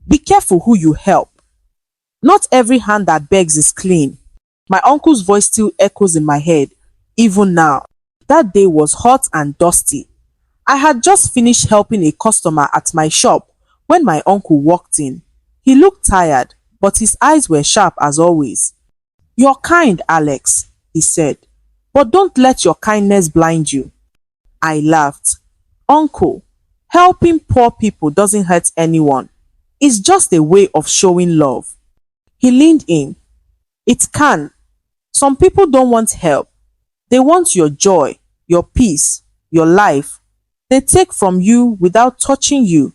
Be careful who you help. Not every hand that begs is clean. My uncle's voice still echoes in my head, even now. That day was hot and dusty. I had just finished helping a customer at my shop when my uncle walked in. He looked tired, but his eyes were sharp as always. "You're kind, Alex," he said, "but don't let your kindness blind you." I laughed. "Uncle, helping poor people doesn't hurt anyone. It's just a way of showing love." He leaned in. "It can. Some people don't want help. They want your joy, your peace, your life. They take from you without touching you."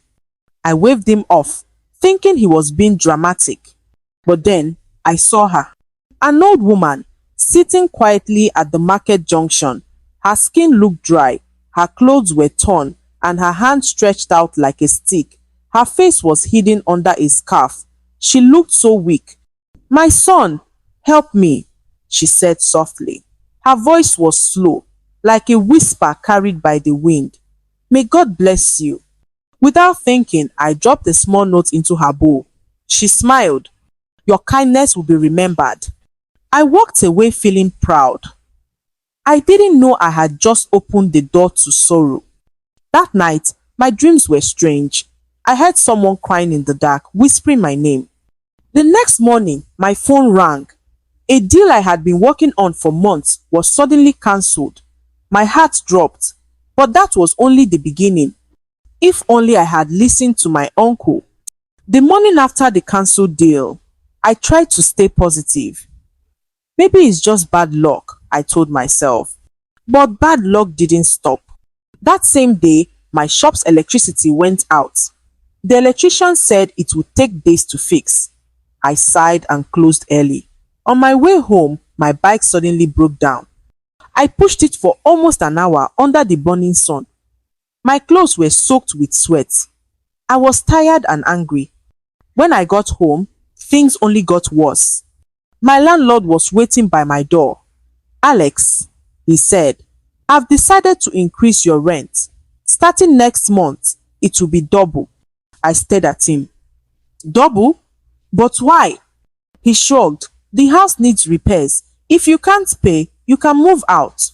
I waved him off, thinking he was being dramatic. But then I saw her. An old woman, sitting quietly at the market junction. Her skin looked dry, her clothes were torn, and her hand stretched out like a stick. Her face was hidden under a scarf. She looked so weak. "My son, help me," she said softly. Her voice was slow, like a whisper carried by the wind. "May God bless you." Without thinking, I dropped a small note into her bowl. She smiled. "Your kindness will be remembered." I walked away feeling proud. I didn't know I had just opened the door to sorrow. That night, my dreams were strange. I heard someone crying in the dark, whispering my name. The next morning, my phone rang. A deal I had been working on for months was suddenly cancelled. My heart dropped, but that was only the beginning. If only I had listened to my uncle. The morning after the cancelled deal, I tried to stay positive. Maybe it's just bad luck, I told myself. But bad luck didn't stop. That same day, my shop's electricity went out. The electrician said it would take days to fix. I sighed and closed early. On my way home, my bike suddenly broke down. I pushed it for almost an hour under the burning sun. My clothes were soaked with sweat. I was tired and angry. When I got home, things only got worse. My landlord was waiting by my door. "Alex," he said, "I've decided to increase your rent. Starting next month, it will be double." I stared at him. "Double? But why?" He shrugged. "The house needs repairs. If you can't pay, you can move out."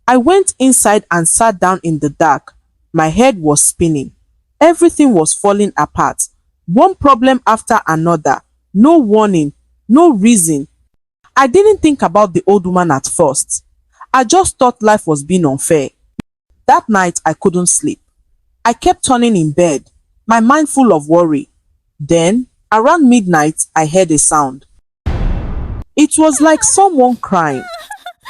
I went inside and sat down in the dark. My head was spinning. Everything was falling apart. One problem after another. No warning, no reason. I didn't think about the old woman at first. I just thought life was being unfair. That night I couldn't sleep. I kept turning in bed, my mind full of worry. Then, around midnight, I heard a sound. It was like someone crying.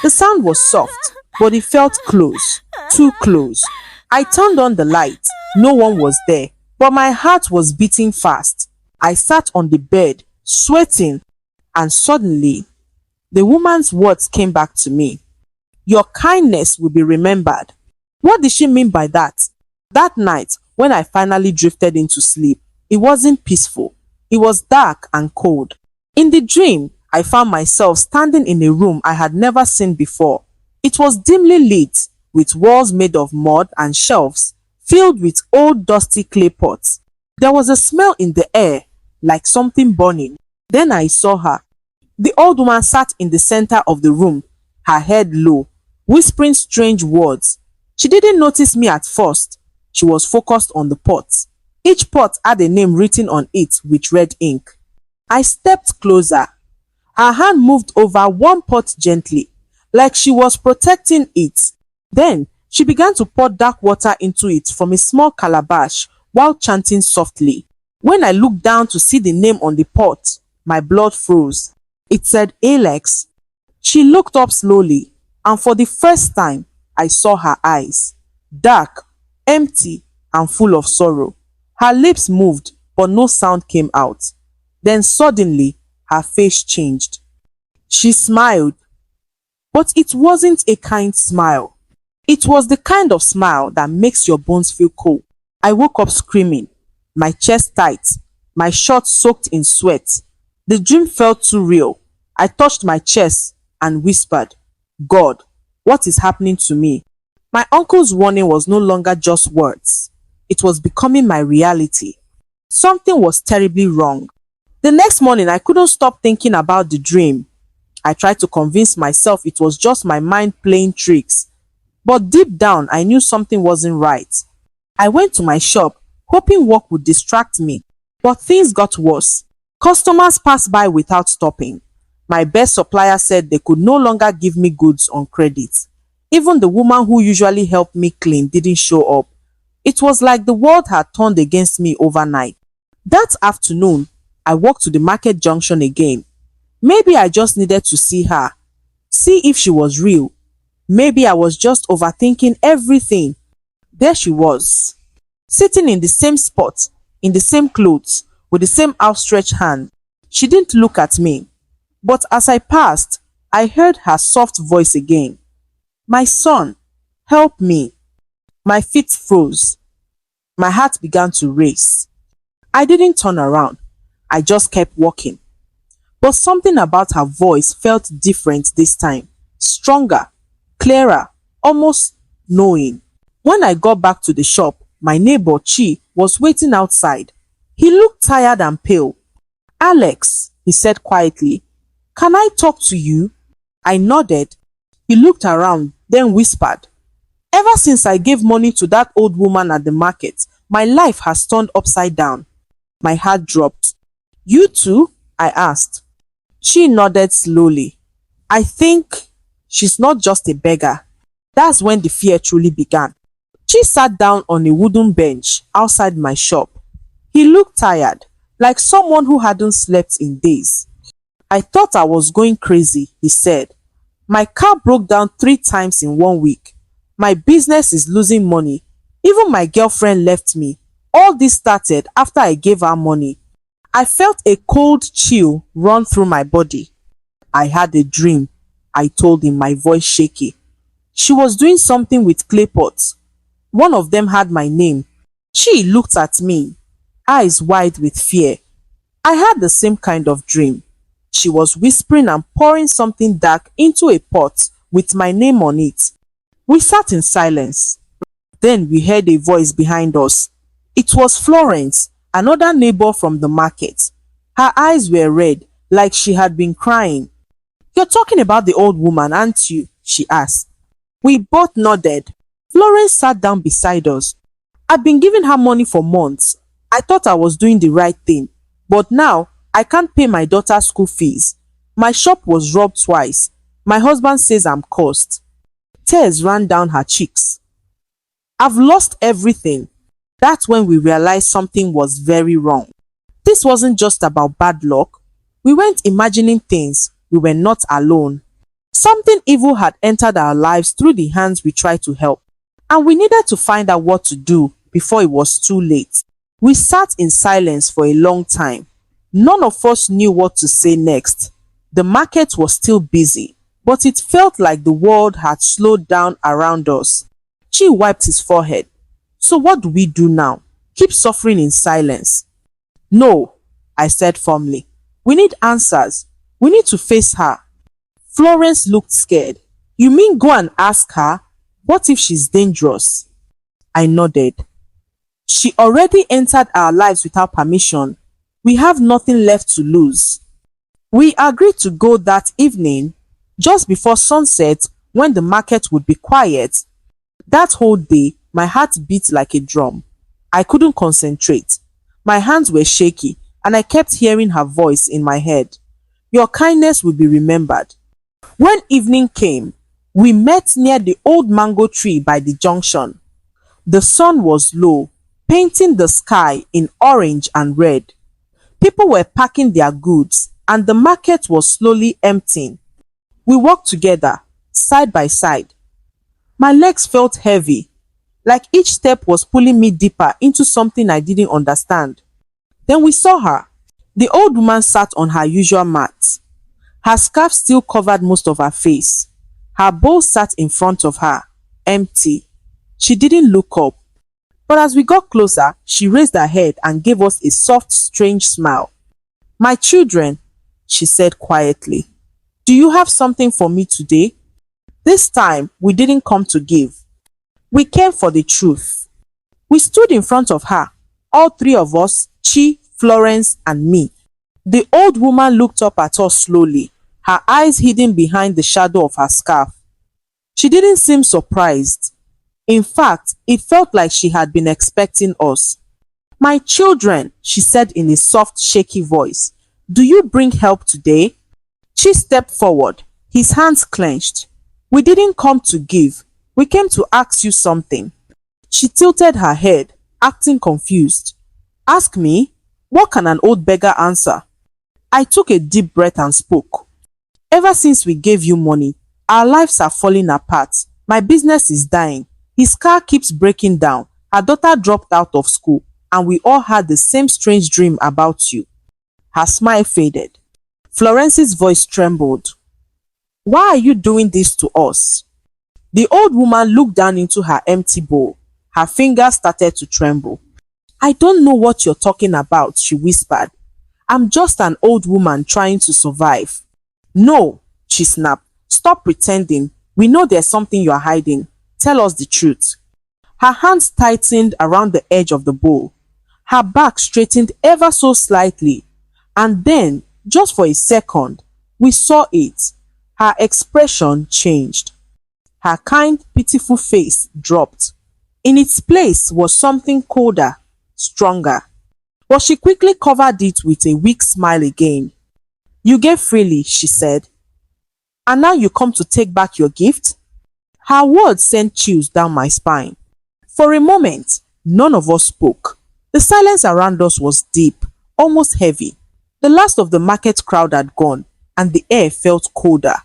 The sound was soft, but it felt close, too close. I turned on the light. No one was there, but my heart was beating fast. I sat on the bed, sweating, and suddenly, the woman's words came back to me. "Your kindness will be remembered." What did she mean by that? That night, when I finally drifted into sleep, it wasn't peaceful. It was dark and cold. In the dream, I found myself standing in a room I had never seen before. It was dimly lit, with walls made of mud and shelves filled with old dusty clay pots. There was a smell in the air, like something burning. Then I saw her. The old woman sat in the center of the room, her head low, whispering strange words. She didn't notice me at first. She was focused on the pots. Each pot had a name written on it with red ink. I stepped closer. Her hand moved over one pot gently, like she was protecting it. Then she began to pour dark water into it from a small calabash while chanting softly. When I looked down to see the name on the pot, my blood froze. It said Alex. She looked up slowly, and for the first time, I saw her eyes. Dark, empty, and full of sorrow. Her lips moved, but no sound came out. Then suddenly, her face changed. She smiled, but it wasn't a kind smile. It was the kind of smile that makes your bones feel cold. I woke up screaming, my chest tight, my shirt soaked in sweat. The dream felt too real. I touched my chest and whispered, "God, what is happening to me?" My uncle's warning was no longer just words. It was becoming my reality. Something was terribly wrong. The next morning, I couldn't stop thinking about the dream. I tried to convince myself it was just my mind playing tricks. But deep down, I knew something wasn't right. I went to my shop, hoping work would distract me. But things got worse. Customers passed by without stopping. My best supplier said they could no longer give me goods on credit. Even the woman who usually helped me clean didn't show up. It was like the world had turned against me overnight. That afternoon, I walked to the market junction again. Maybe I just needed to see her, see if she was real. Maybe I was just overthinking everything. There she was, sitting in the same spot, in the same clothes, with the same outstretched hand. She didn't look at me, but as I passed, I heard her soft voice again. My son, help me. My feet froze. My heart began to race. I didn't turn around. I just kept walking. But something about her voice felt different this time. Stronger, clearer, almost knowing. When I got back to the shop, my neighbor Chi was waiting outside. He looked tired and pale. Alex, he said quietly, can I talk to you? I nodded. He looked around, then whispered, ever since I gave money to that old woman at the market, my life has turned upside down. My heart dropped. You too? I asked. She nodded slowly. I think she's not just a beggar. That's when the fear truly began. She sat down on a wooden bench outside my shop. He looked tired, like someone who hadn't slept in days. I thought I was going crazy, he said. My car broke down 3 times in 1 week. My business is losing money. Even my girlfriend left me. All this started after I gave her money. I felt a cold chill run through my body. I had a dream, I told him, my voice shaky. She was doing something with clay pots. One of them had my name. She looked at me, eyes wide with fear. I had the same kind of dream. She was whispering and pouring something dark into a pot with my name on it. We sat in silence. Then we heard a voice behind us. It was Florence, another neighbor from the market. Her eyes were red, like she had been crying. You're talking about the old woman, aren't you? She asked. We both nodded. Florence sat down beside us. I've been giving her money for months. I thought I was doing the right thing. But now, I can't pay my daughter's school fees. My shop was robbed twice. My husband says I'm cursed. Tears ran down her cheeks. I've lost everything. That's when we realized something was very wrong. This wasn't just about bad luck. We weren't imagining things. We were not alone. Something evil had entered our lives through the hands we tried to help. And we needed to find out what to do before it was too late. We sat in silence for a long time. None of us knew what to say next. The market was still busy, but it felt like the world had slowed down around us. Chi wiped his forehead. So what do we do now? Keep suffering in silence? No, I said firmly. We need answers. We need to face her. Florence looked scared. You mean go and ask her? What if she's dangerous? I nodded. She already entered our lives without permission. We have nothing left to lose. We agreed to go that evening, just before sunset, when the market would be quiet. That whole day, my heart beat like a drum. I couldn't concentrate. My hands were shaky, and I kept hearing her voice in my head. Your kindness will be remembered. When evening came, we met near the old mango tree by the junction. The sun was low, painting the sky in orange and red. People were packing their goods, and the market was slowly emptying. We walked together, side by side. My legs felt heavy, like each step was pulling me deeper into something I didn't understand. Then we saw her. The old woman sat on her usual mat. Her scarf still covered most of her face. Her bowl sat in front of her, empty. She didn't look up. But as we got closer, she raised her head and gave us a soft, strange smile. My children, she said quietly, do you have something for me today? This time, we didn't come to give. We came for the truth. We stood in front of her, all three of us, Chi, Florence, and me. The old woman looked up at us slowly, her eyes hidden behind the shadow of her scarf. She didn't seem surprised. In fact, it felt like she had been expecting us. "My children," she said in a soft, shaky voice, "do you bring help today?" Chi stepped forward, his hands clenched. "We didn't come to give. We came to ask you something." She tilted her head, acting confused. "Ask me? What can an old beggar answer?" I took a deep breath and spoke. "Ever since we gave you money, our lives are falling apart. My business is dying. His car keeps breaking down. Her daughter dropped out of school, and we all had the same strange dream about you." Her smile faded. Florence's voice trembled. "Why are you doing this to us?" The old woman looked down into her empty bowl. Her fingers started to tremble. "I don't know what you're talking about," she whispered. "I'm just an old woman trying to survive." "No," she snapped. "Stop pretending. We know there's something you're hiding. Tell us the truth." Her hands tightened around the edge of the bowl. Her back straightened ever so slightly. And then, just for a second, we saw it. Her expression changed. Her kind, pitiful face dropped. In its place was something colder, stronger. But she quickly covered it with a weak smile again. "You gave freely," she said. "And now you come to take back your gift?" Her words sent chills down my spine. For a moment, none of us spoke. The silence around us was deep, almost heavy. The last of the market crowd had gone, and the air felt colder.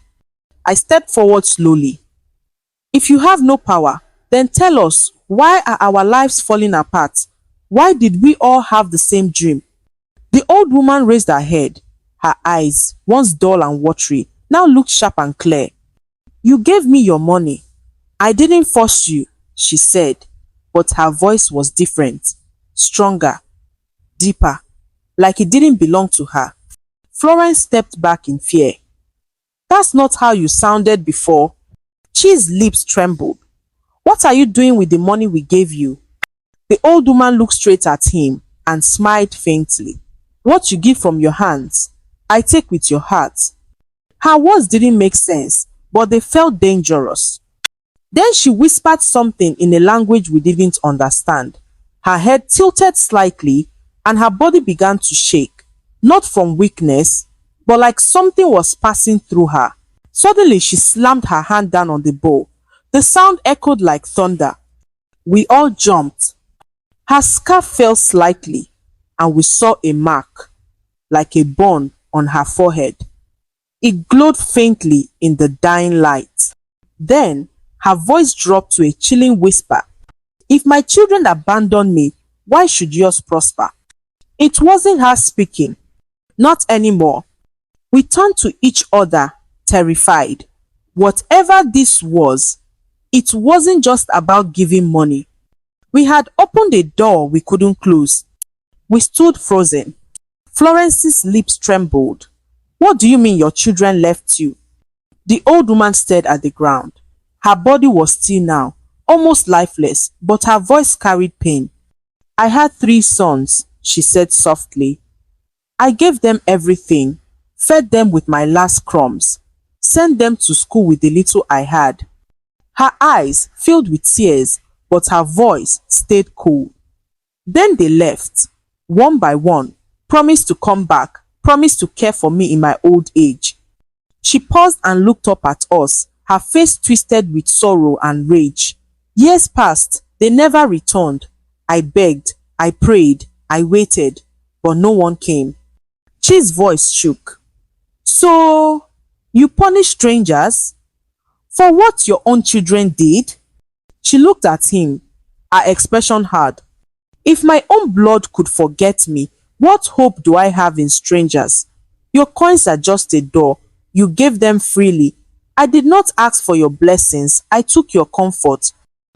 I stepped forward slowly. "If you have no power, then tell us, why are our lives falling apart? Why did we all have the same dream?" The old woman raised her head. Her eyes, once dull and watery, now looked sharp and clear. "You gave me your money. I didn't force you," she said, but her voice was different, stronger, deeper, like it didn't belong to her. Florence stepped back in fear. "That's not how you sounded before." Chi's lips trembled. "What are you doing with the money we gave you?" The old woman looked straight at him and smiled faintly. "What you give from your hands, I take with your heart." Her words didn't make sense, but they felt dangerous. Then she whispered something in a language we didn't understand. Her head tilted slightly and her body began to shake, not from weakness, but like something was passing through her. Suddenly, she slammed her hand down on the bowl. The sound echoed like thunder. We all jumped. Her scarf fell slightly, and we saw a mark, like a burn, on her forehead. It glowed faintly in the dying light. Then, her voice dropped to a chilling whisper. "If my children abandon me, why should yours prosper?" It wasn't her speaking. Not anymore. We turned to each other, terrified. Whatever this was, it wasn't just about giving money. We had opened a door we couldn't close. We stood frozen. Florence's lips trembled. "What do you mean your children left you?" The old woman stared at the ground. Her body was still now, almost lifeless, but her voice carried pain. "I had 3 sons," she said softly. "I gave them everything, fed them with my last crumbs, sent them to school with the little I had." Her eyes filled with tears, but her voice stayed cool. "Then they left, one by one, promised to come back, promised to care for me in my old age." She paused and looked up at us, her face twisted with sorrow and rage. "Years passed, they never returned. I begged, I prayed, I waited, but no one came." Chi's voice shook. "So, you punish strangers? For what your own children did?" She looked at him, her expression hard. "If my own blood could forget me, what hope do I have in strangers? Your coins are just a door. You gave them freely. I did not ask for your blessings. I took your comfort."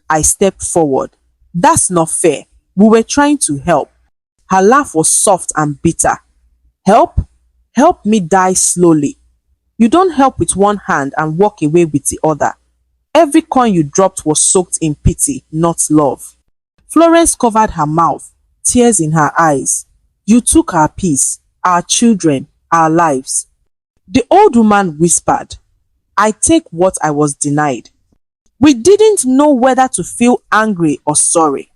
I stepped forward. "That's not fair. We were trying to help." Her laugh was soft and bitter. "Help? Help me die slowly. You don't help with one hand and walk away with the other. Every coin you dropped was soaked in pity, not love. Florence covered her mouth, tears in her eyes. You took our peace, our children, our lives. The old woman whispered, I take what I was denied. We didn't know whether to feel angry or sorry.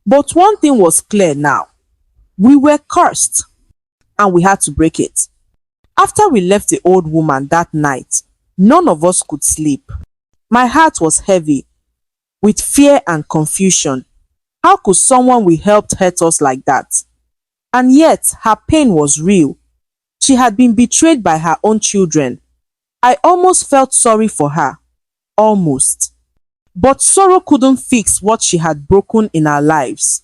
But one thing was clear now. We were cursed, and we had to break it. After we left the old woman that night, none of us could sleep. My heart was heavy with fear and confusion. How could someone we helped hurt us like that? And yet, her pain was real. She had been betrayed by her own children. I almost felt sorry for her. Almost. But sorrow couldn't fix what she had broken in our lives.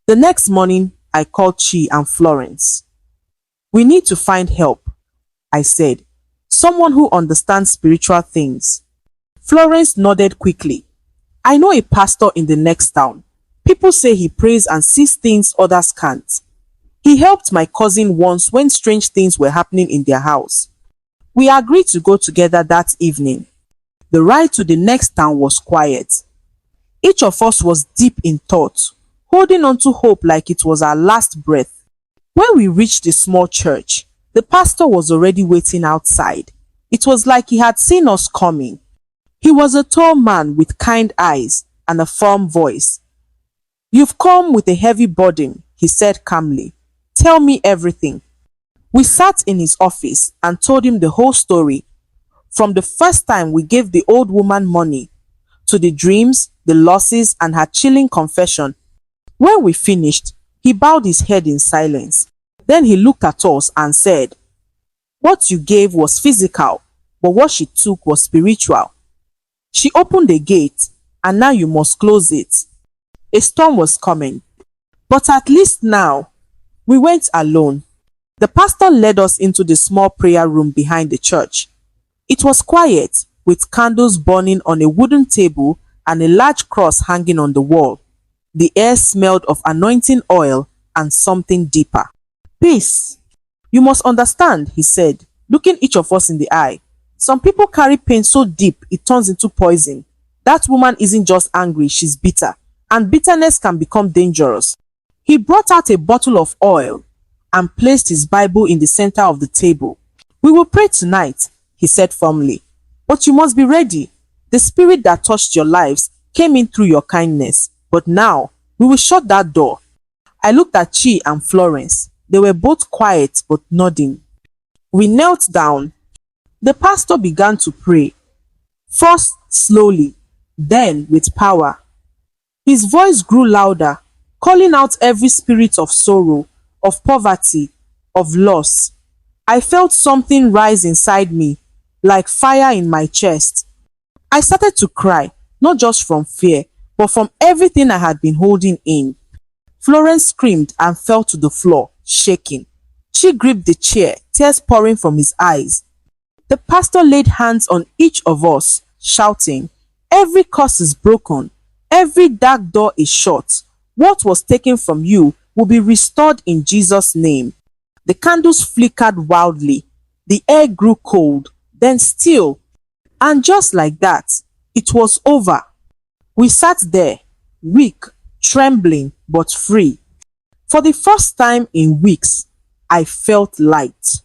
The next morning, I called Chi and Florence. We need to find help, I said. Someone who understands spiritual things. Florence nodded quickly. I know a pastor in the next town. People say he prays and sees things others can't. He helped my cousin once when strange things were happening in their house. We agreed to go together that evening. The ride to the next town was quiet. Each of us was deep in thought, holding on to hope like it was our last breath. When we reached the small church, the pastor was already waiting outside. It was like he had seen us coming. He was a tall man with kind eyes and a firm voice. You've come with a heavy burden, he said calmly. Tell me everything. We sat in his office and told him the whole story. From the first time we gave the old woman money, to the dreams, the losses, and her chilling confession. When we finished, he bowed his head in silence. Then he looked at us and said, what you gave was physical, but what she took was spiritual. She opened the gate, and now you must close it. A storm was coming, but at least now, we went alone. The pastor led us into the small prayer room behind the church. It was quiet, with candles burning on a wooden table and a large cross hanging on the wall. The air smelled of anointing oil and something deeper. Peace. You must understand, he said, looking each of us in the eye. Some people carry pain so deep it turns into poison. That woman isn't just angry, she's bitter. And bitterness can become dangerous. He brought out a bottle of oil and placed his Bible in the center of the table. We will pray tonight, he said firmly. But you must be ready. The spirit that touched your lives came in through your kindness. But now, we will shut that door. I looked at Chi and Florence. They were both quiet but nodding. We knelt down. The pastor began to pray. First slowly, then with power. His voice grew louder, calling out every spirit of sorrow, of poverty, of loss. I felt something rise inside me, like fire in my chest. I started to cry, not just from fear, but from everything I had been holding in. Florence screamed and fell to the floor, shaking. She gripped the chair, tears pouring from his eyes. The pastor laid hands on each of us, shouting, every curse is broken, every dark door is shut. What was taken from you will be restored in Jesus' name. The candles flickered wildly. The air grew cold, then still. And just like that, it was over. We sat there, weak, trembling, but free. For the first time in weeks, I felt light.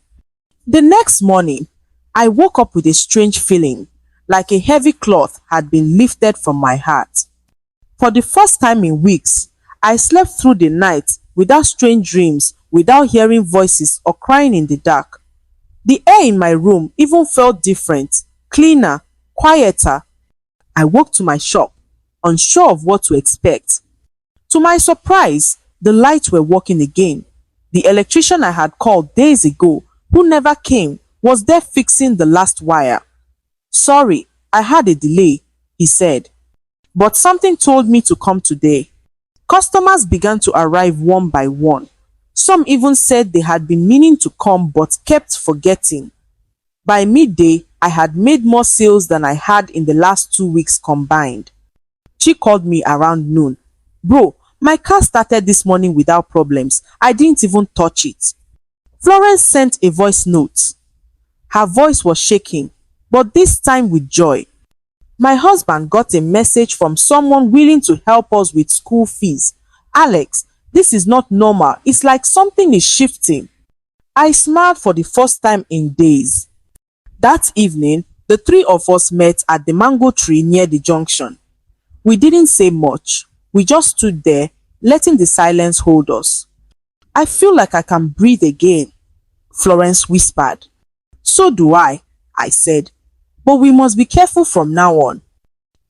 The next morning, I woke up with a strange feeling, like a heavy cloth had been lifted from my heart. For the first time in weeks, I slept through the night without strange dreams, without hearing voices or crying in the dark. The air in my room even felt different, cleaner, quieter. I walked to my shop, unsure of what to expect. To my surprise, the lights were working again. The electrician I had called days ago, who never came, was there fixing the last wire. Sorry, I had a delay, he said. But something told me to come today. Customers began to arrive one by one. Some even said they had been meaning to come but kept forgetting. By midday, I had made more sales than I had in the last 2 weeks combined. She called me around noon. Bro, my car started this morning without problems. I didn't even touch it. Florence sent a voice note. Her voice was shaking, but this time with joy. My husband got a message from someone willing to help us with school fees. Alex, this is not normal. It's like something is shifting. I smiled for the first time in days. That evening, the three of us met at the mango tree near the junction. We didn't say much. We just stood there, letting the silence hold us. I feel like I can breathe again, Florence whispered. So do I said. But we must be careful from now on.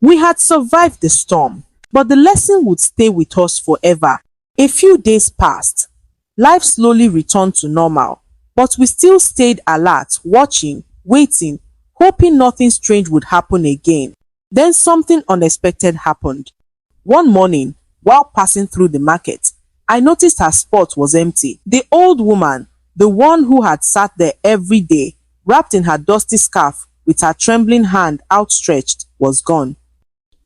We had survived the storm, but the lesson would stay with us forever. A few days passed. Life slowly returned to normal, but we still stayed alert, watching, waiting, hoping nothing strange would happen again. Then something unexpected happened. One morning, while passing through the market, I noticed her spot was empty. The old woman, the one who had sat there every day, wrapped in her dusty scarf with her trembling hand outstretched, was gone.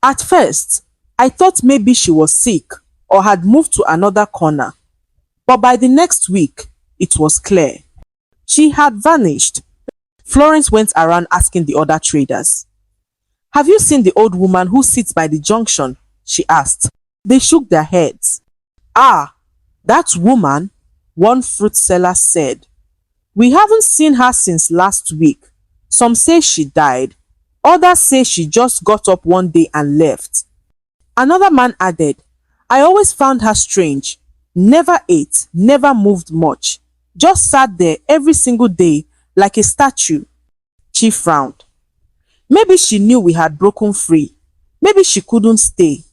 At first, I thought maybe she was sick or had moved to another corner. But by the next week, it was clear. She had vanished. Florence went around asking the other traders. Have you seen the old woman who sits by the junction? She asked. They shook their heads. Ah, that woman, one fruit seller said. We haven't seen her since last week. Some say she died. Others say she just got up one day and left. Another man added, I always found her strange. Never ate, never moved much. Just sat there every single day like a statue. She frowned. Maybe she knew we had broken free. Maybe she couldn't stay.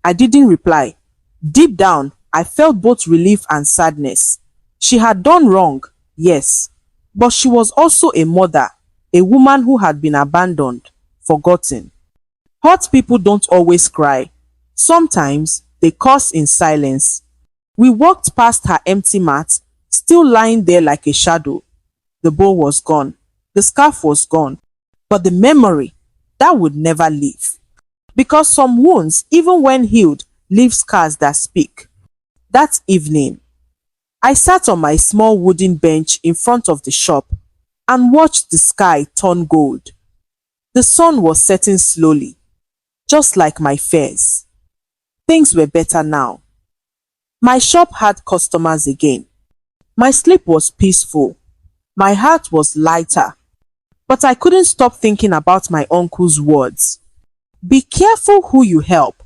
I didn't reply. Deep down, I felt both relief and sadness. She had done wrong, yes, but she was also a mother, a woman who had been abandoned, forgotten. Hurt people don't always cry. Sometimes they curse in silence. We walked past her empty mat, still lying there like a shadow. The bowl was gone. The scarf was gone. But the memory, that would never leave. Because some wounds, even when healed, leave scars that speak. That evening, I sat on my small wooden bench in front of the shop and watched the sky turn gold. The sun was setting slowly, just like my fears. Things were better now. My shop had customers again. My sleep was peaceful. My heart was lighter. But I couldn't stop thinking about my uncle's words. Be careful who you help.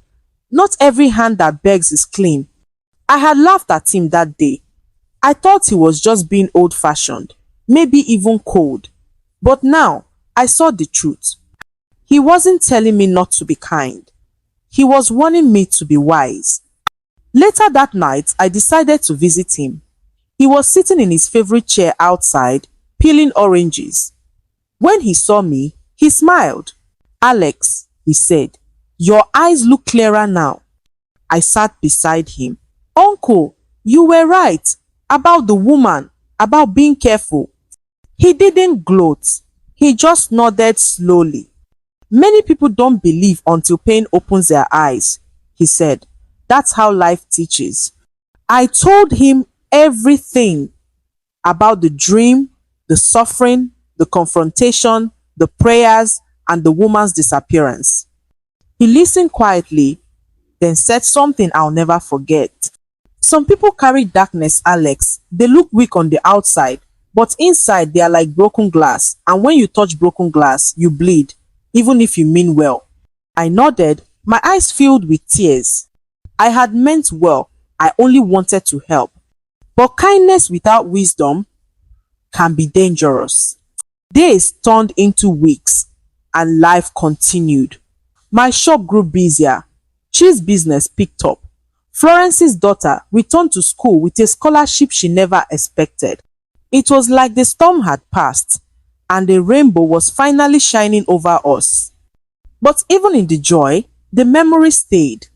Not every hand that begs is clean. I had laughed at him that day. I thought he was just being old-fashioned, maybe even cold. But now, I saw the truth. He wasn't telling me not to be kind. He was warning me to be wise. Later that night, I decided to visit him. He was sitting in his favorite chair outside, peeling oranges. When he saw me, he smiled. Alex, he said, your eyes look clearer now. I sat beside him. Uncle, you were right about the woman, about being careful. He didn't gloat. He just nodded slowly. Many people don't believe until pain opens their eyes, he said. That's how life teaches. I told him everything about the dream, the suffering, the confrontation, the prayers, and the woman's disappearance. He listened quietly, then said something I'll never forget. Some people carry darkness, Alex. They look weak on the outside, but inside they are like broken glass, and when you touch broken glass, you bleed, even if you mean well. I nodded, my eyes filled with tears. I had meant well, I only wanted to help. But kindness without wisdom can be dangerous. Days turned into weeks, and life continued. My shop grew busier. Cheese business picked up. Florence's daughter returned to school with a scholarship she never expected. It was like the storm had passed, and the rainbow was finally shining over us. But even in the joy, the memory stayed.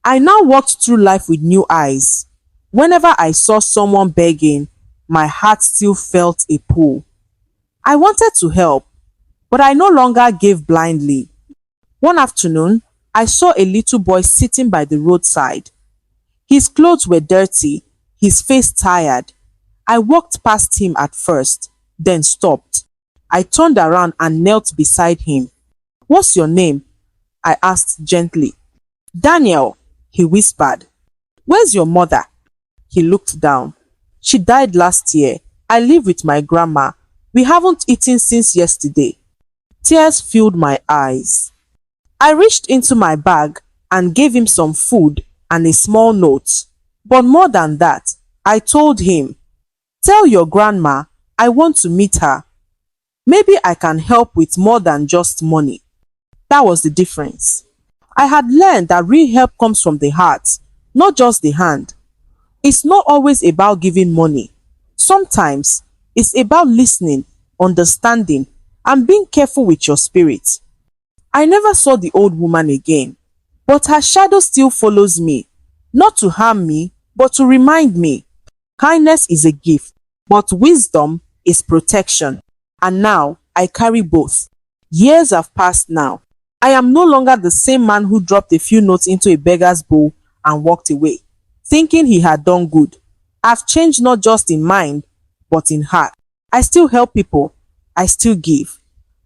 I now walked through life with new eyes. Whenever I saw someone begging, my heart still felt a pull. I wanted to help, but I no longer gave blindly. One afternoon, I saw a little boy sitting by the roadside. His clothes were dirty, his face tired. I walked past him at first, then stopped. I turned around and knelt beside him. What's your name? I asked gently. Daniel, he whispered. Where's your mother? He looked down. She died last year. I live with my grandma. We haven't eaten since yesterday. Tears filled my eyes. I reached into my bag and gave him some food and a small note. But more than that, I told him, tell your grandma I want to meet her. Maybe I can help with more than just money. That was the difference. I had learned that real help comes from the heart, not just the hand. It's not always about giving money. Sometimes it's about listening, understanding, and being careful with your spirit. I never saw the old woman again, but her shadow still follows me, not to harm me, but to remind me. Kindness is a gift, but wisdom is protection. And now I carry both. Years have passed now. I am no longer the same man who dropped a few notes into a beggar's bowl and walked away, thinking he had done good. I've changed not just in mind, but in heart. I still help people. I still give.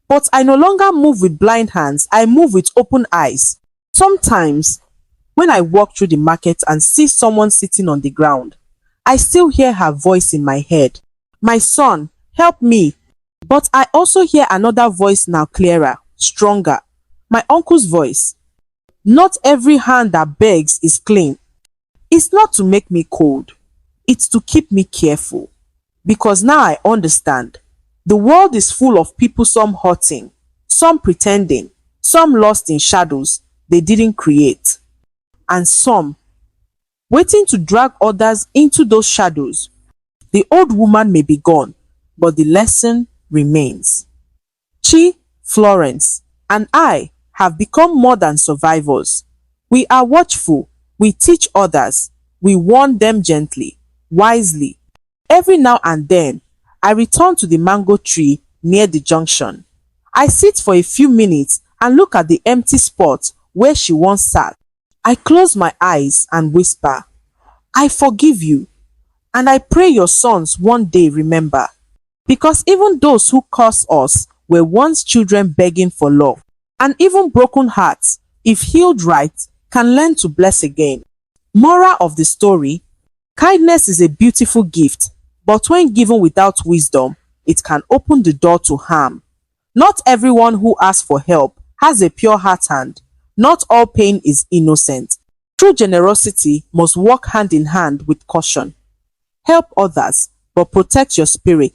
But I no longer move with blind hands. I move with open eyes. Sometimes, when I walk through the market and see someone sitting on the ground, I still hear her voice in my head. My son, help me. But I also hear another voice now clearer, stronger. My uncle's voice. Not every hand that begs is clean. It's not to make me cold. It's to keep me careful. Because now I understand. The world is full of people, some hurting, some pretending, some lost in shadows they didn't create, and some waiting to drag others into those shadows. The old woman may be gone, but the lesson remains. Chi, Florence, and I have become more than survivors. We are watchful, we teach others, we warn them gently, wisely. Every now and then, I return to the mango tree near the junction. I sit for a few minutes and look at the empty spot where she once sat. I close my eyes and whisper, I forgive you, and I pray your sons one day remember. Because even those who curse us were once children begging for love. And even broken hearts, if healed right, can learn to bless again. Moral of the story: kindness is a beautiful gift, but when given without wisdom, it can open the door to harm. Not everyone who asks for help has a pure heart, and not all pain is innocent. True generosity must walk hand in hand with caution. Help others, but protect your spirit.